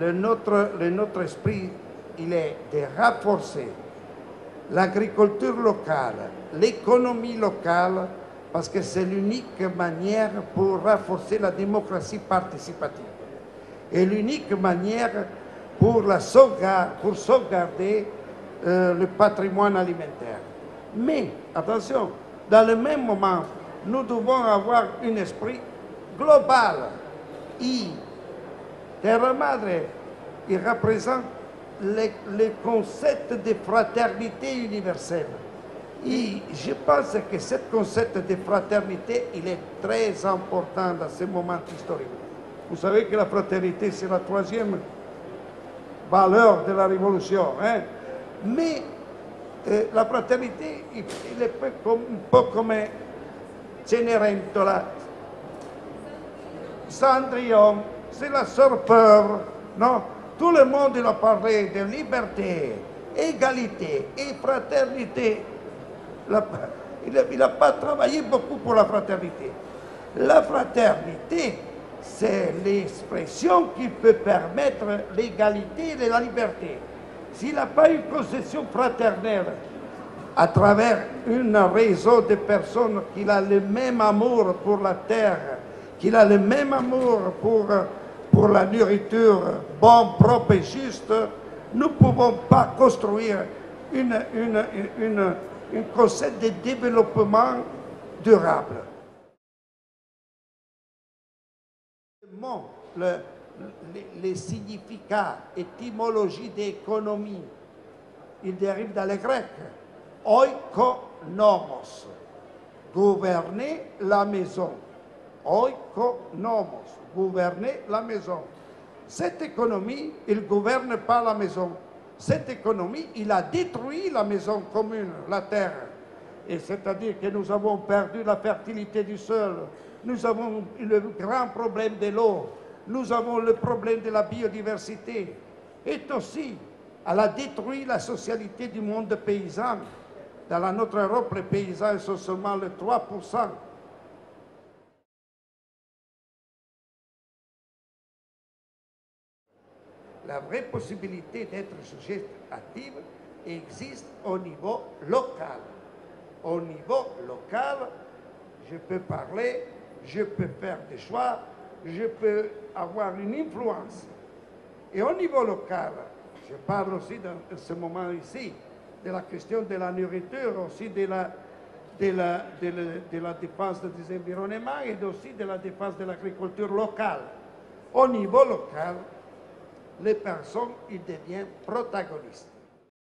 notre esprit, il est de renforcer l'agriculture locale, l'économie locale, parce que c'est l'unique manière pour renforcer la démocratie participative et l'unique manière pour sauvegarder le patrimoine alimentaire. Mais, attention, dans le même moment, nous devons avoir un esprit global. Terra Madre, il représente le concept de fraternité universelle. Et je pense que ce concept de fraternité, il est très important dans ce moment historique. Vous savez que la fraternité, c'est la troisième valeur de la révolution. Hein? Mais la fraternité, il est un peu comme Cenerentola, Cendrillon, c'est la sœur peur, non? Tout le monde il a parlé de liberté, égalité et fraternité. Il n'a pas travaillé beaucoup pour la fraternité. La fraternité, c'est l'expression qui peut permettre l'égalité et la liberté. S'il n'a pas une conception fraternelle, à travers un réseau de personnes qui a le même amour pour la terre, qui a le même amour pour la nourriture bonne, propre et juste, nous ne pouvons pas construire un concept de développement durable. Les significats, étymologie d'économie, il dérive dans le grec. Oikonomos, gouverner la maison. Oikonomos, gouverner la maison. Cette économie, il ne gouverne pas la maison. Cette économie, il a détruit la maison commune, la terre. Et c'est-à-dire que nous avons perdu la fertilité du sol, nous avons le grand problème de l'eau, nous avons le problème de la biodiversité. Et aussi, elle a détruit la socialité du monde paysan. Dans notre Europe, les paysans sont seulement le 3%. La vraie possibilité d'être sujet actif existe au niveau local. Au niveau local, je peux parler, je peux faire des choix, je peux avoir une influence. Et au niveau local, je parle aussi dans ce moment ici, de la question de la nourriture, aussi de la défense des environnements et aussi de la défense de l'agriculture locale. Au niveau local, les personnes ils deviennent protagonistes.